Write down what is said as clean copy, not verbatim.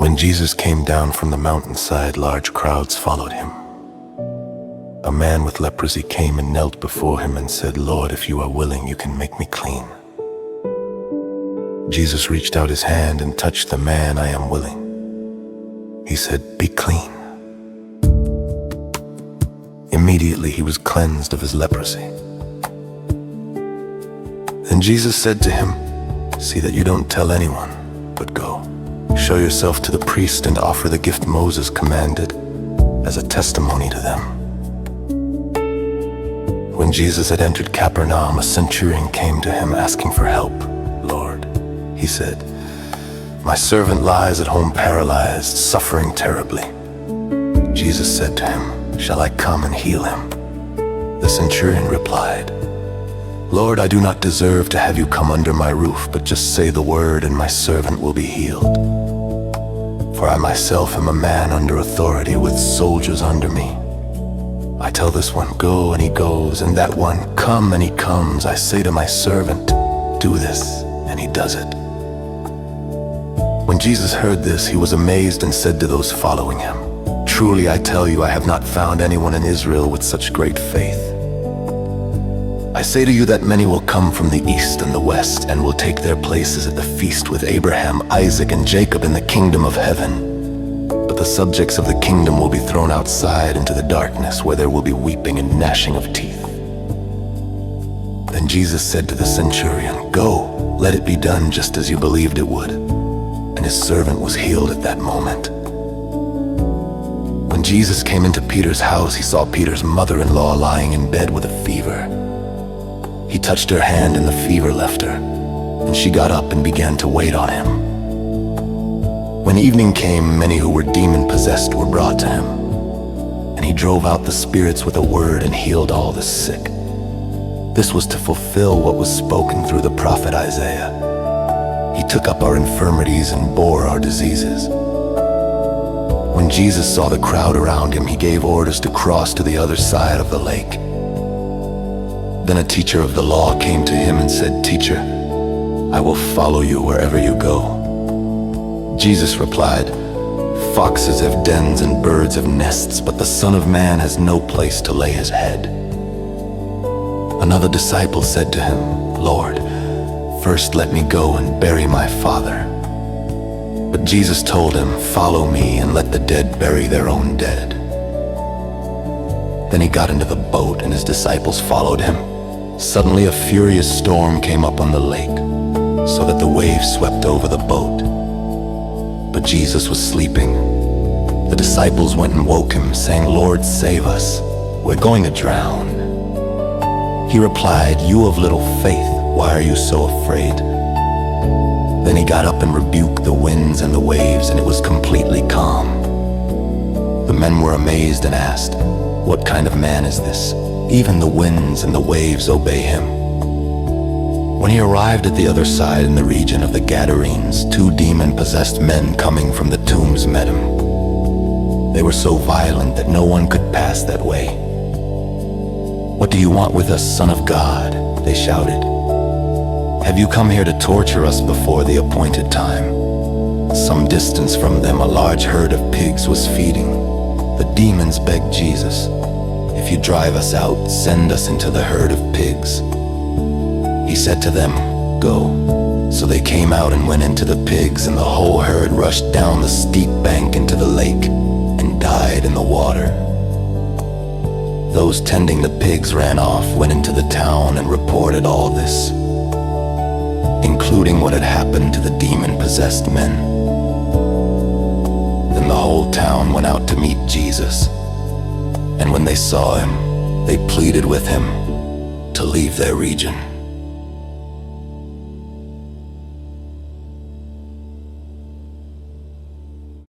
When Jesus came down from the mountainside, large crowds followed him. A man with leprosy came and knelt before him and said, "Lord, if you are willing, you can make me clean." Jesus reached out his hand and touched the man. "I am willing." He said, "Be clean." Immediately he was cleansed of his leprosy. Then Jesus said to him, "See that you don't tell anyone, but go. Show yourself to the priest and offer the gift Moses commanded as a testimony to them." When Jesus had entered Capernaum, a centurion came to him asking for help. "Lord," he said, "my servant lies at home paralyzed, suffering terribly." Jesus said to him, "Shall I come and heal him?" The centurion replied, "Lord, I do not deserve to have you come under my roof, but just say the word and my servant will be healed. For I myself am a man under authority with soldiers under me. I tell this one, 'Go,' and he goes, and that one, 'Come,' and he comes. I say to my servant, 'Do this,' and he does it." When Jesus heard this, he was amazed and said to those following him, "Truly I tell you, I have not found anyone in Israel with such great faith. I say to you that many will come from the east and the west and will take their places at the feast with Abraham, Isaac, and Jacob in the kingdom of heaven. But the subjects of the kingdom will be thrown outside into the darkness, where there will be weeping and gnashing of teeth." Then Jesus said to the centurion, "Go, let it be done just as you believed it would." And his servant was healed at that moment. When Jesus came into Peter's house, he saw Peter's mother-in-law lying in bed with a fever. He touched her hand and the fever left her, and she got up and began to wait on him. When evening came, many who were demon-possessed were brought to him, and he drove out the spirits with a word and healed all the sick. This was to fulfill what was spoken through the prophet Isaiah. He took up our infirmities and bore our diseases. When Jesus saw the crowd around him, he gave orders to cross to the other side of the lake. Then a teacher of the law came to him and said, "Teacher, I will follow you wherever you go." Jesus replied, "Foxes have dens and birds have nests, but the Son of Man has no place to lay his head." Another disciple said to him, "Lord, first let me go and bury my father." But Jesus told him, "Follow me and let the dead bury their own dead." Then he got into the boat and his disciples followed him. Suddenly a furious storm came up on the lake, so that the waves swept over the boat. But Jesus was sleeping. The disciples went and woke him, saying, "Lord, save us. We're going to drown." He replied, "You of little faith, why are you so afraid?" Then he got up and rebuked the winds and the waves, and it was completely calm. The men were amazed and asked, "What kind of man is this? Even the winds and the waves obey him." When he arrived at the other side in the region of the Gadarenes, 2 demon-possessed men coming from the tombs met him. They were so violent that no one could pass that way. "What do you want with us, Son of God?" they shouted. "Have you come here to torture us before the appointed time?" Some distance from them, a large herd of pigs was feeding. The demons begged Jesus, "If you drive us out, send us into the herd of pigs." He said to them, "Go." So they came out and went into the pigs, and the whole herd rushed down the steep bank into the lake and died in the water. Those tending the pigs ran off, went into the town, and reported all this, including what had happened to the demon-possessed men. Then the whole town went out to meet Jesus, and when they saw him, they pleaded with him to leave their region.